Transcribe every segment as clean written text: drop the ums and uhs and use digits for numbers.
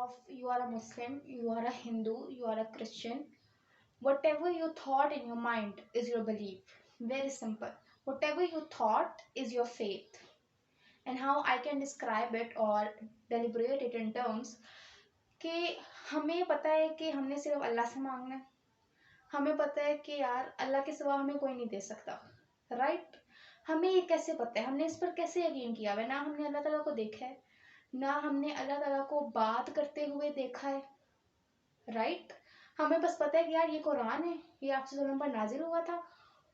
of you are a Muslim, you are a Hindu, you are a Christian, whatever you thought in your mind is your belief. Very simple. Whatever you thought is your faith. And how I can describe it or deliberate it in terms कि हमें पता है कि हमने सिर्फ अल्लाह से मांगना है. हमें पता है कि यार अल्लाह के सिवा हमें कोई नहीं दे सकता, राइट. हमें ये कैसे पता है, हमने इस पर कैसे यकीन किया है? ना हमने अल्लाह ताला को देखा है, ना हमने अल्लाह ताला को बात करते हुए देखा है, राइट. हमें बस पता है कि यार ये कुरान है, ये आप सल्लम पर नाजिल हुआ था,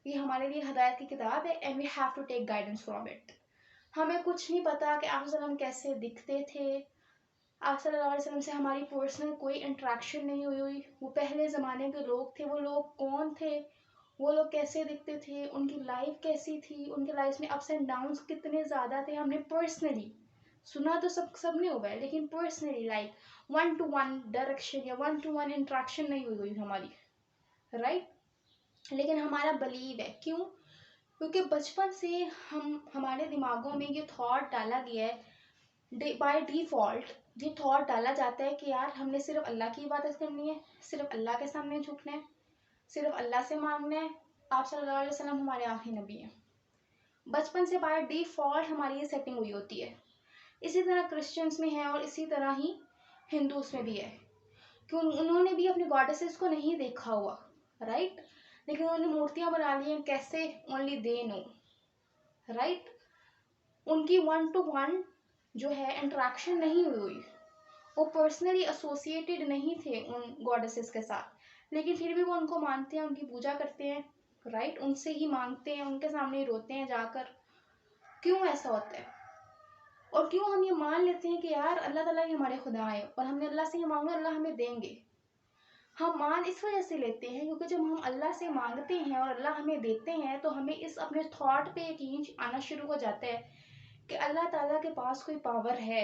ये हमारे लिए हदायत की किताब है and we have to take guidance from it. हमें कुछ नहीं पता कि आप सल्लम कैसे दिखते थे. आप सल्लल्लाहु अलैहि वसल्लम से हमारी पर्सनल कोई इंट्रैक्शन नहीं हुई. वो पहले ज़माने के लोग थे, वो लोग कौन थे, वो लोग कैसे दिखते थे, उनकी लाइफ कैसी थी, उनके लाइफ में अप्स एंड डाउन्स कितने ज़्यादा थे. हमने पर्सनली सुना तो सब ने हुआ है, लेकिन पर्सनली लाइक 1-to-1 डायरेक्शन या 1-to-1 इंट्रैक्शन नहीं हुई हमारी, राइट. लेकिन हमारा बिलीव है. क्यों? क्योंकि बचपन से हमारे दिमागों में ये थॉट डाला गया है, बाय डिफ़ॉल्ट ये थॉट डाला जाता है कि यार हमने सिर्फ अल्लाह की इबादत करनी है, सिर्फ अल्लाह के सामने झुकना है, सिर्फ अल्लाह से मांगना है. आप सल्लल्लाहु अलैहि वसल्लम हमारे आखिरी नबी हैं. बचपन से बाय डिफ़ॉल्ट हमारी ये सेटिंग हुई होती है. इसी तरह क्रिश्चियंस में है और इसी तरह ही हिंदूज में भी है कि उन्होंने भी अपने गॉडेसेस को नहीं देखा हुआ, राइट. लेकिन उन्होंने मूर्तियाँ बना ली हैं. कैसे? Only they know, right. उनकी 1-to-1 जो है इंट्रैक्शन नहीं हुई, वो पर्सनली एसोसिएटेड नहीं थे उन गॉडेसेस के साथ, लेकिन फिर भी वो उनको मानते हैं, उनकी पूजा करते हैं, राइट. उनसे ही मांगते हैं, उनके सामने ही रोते हैं जाकर. क्यों ऐसा होता है? और क्यों हम ये मान लेते हैं कि यार अल्लाह ताला ही हमारे खुदा हैं और हमने अल्लाह से ही मांगा, अल्लाह हमें देंगे. हम मान इस वजह से लेते हैं क्योंकि जब हम अल्लाह से मांगते हैं और अल्लाह हमें देते हैं तो हमें इस अपने थॉट पे यकीन आना शुरू हो जाता है कि अल्लाह ताला के पास कोई पावर है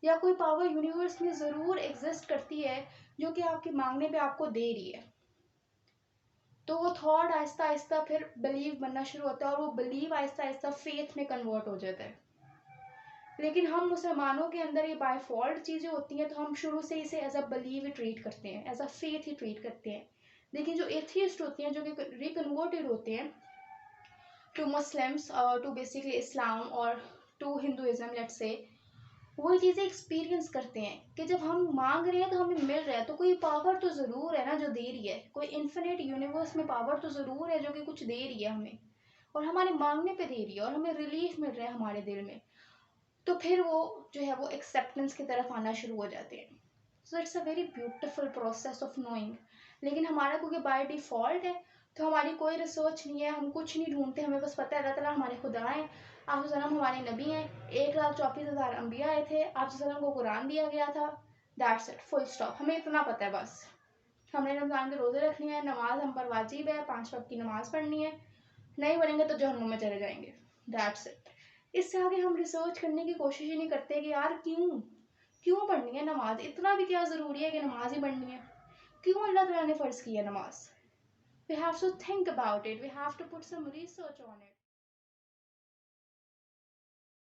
या कोई पावर यूनिवर्स में ज़रूर एग्जिस्ट करती है जो कि आपके मांगने पे आपको दे रही है. तो वो थॉट आहिस्ता आहिस्ता फिर बिलीव बनना शुरू होता है और वो बिलीव आहिस्ता आहिस्ता फेथ में कन्वर्ट हो जाता है. लेकिन हम मुसलमानों के अंदर ये बाय फॉल्ट चीज़ें होती हैं, तो हम शुरू से इसे एज अ बिलीव ही ट्रीट करते हैं, एज अ फेथ ही ट्रीट करते हैं. लेकिन जो एथियस्ट होते हैं, जो कि रिकन्वर्टेड होते हैं टू मुस्लिम्स, टू बेसिकली इस्लाम और टू हिंदुज़म लेट्स से, वो चीज़ें एक्सपीरियंस करते हैं कि जब हम मांग रहे हैं तो हमें मिल रहा है, तो कोई पावर तो ज़रूर है ना जो दे रही है. कोई इन्फिनिट यूनिवर्स में पावर तो ज़रूर है जो कि कुछ दे रही है हमें और हमारे मांगने पे दे रही है और हमें रिलीफ मिल रहा है हमारे दिल में. तो फिर वो जो है वो एक्सेप्टेंस की तरफ आना शुरू हो जाते हैं. So it's a very beautiful process of knowing. लेकिन हमारा क्योंकि बाय डिफ़ॉल्ट है तो हमारी कोई रिसर्च नहीं है, हम कुछ नहीं ढूंढते. हमें बस पता है अल्लाह ताला हमारे खुदा हैं, आप सल्लम हमारे नबी हैं, 1,34,000 अम्बिया आए थे, आप सल्लम को कुरान दिया गया था, दैट्स इट, फुल स्टॉप. हमें इतना पता है बस. हमने रमज़ान के रोज़े रखने हैं, नमाज हम पर वाजिब है, 5 वक्त की नमाज पढ़नी है, नहीं पढ़ेंगे तो जहन्नुम में चले जाएंगे, दैट्स इट. इससे आगे हम रिसर्च करने की कोशिश ही नहीं करते कि यार क्यों पढ़नी है नमाज, इतना भी क्या ज़रूरी है कि नमाज ही पढ़नी है, क्यों अल्लाह ताला ने फ़र्ज़ की है नमाज. We have to think about it, we have to put some research on it.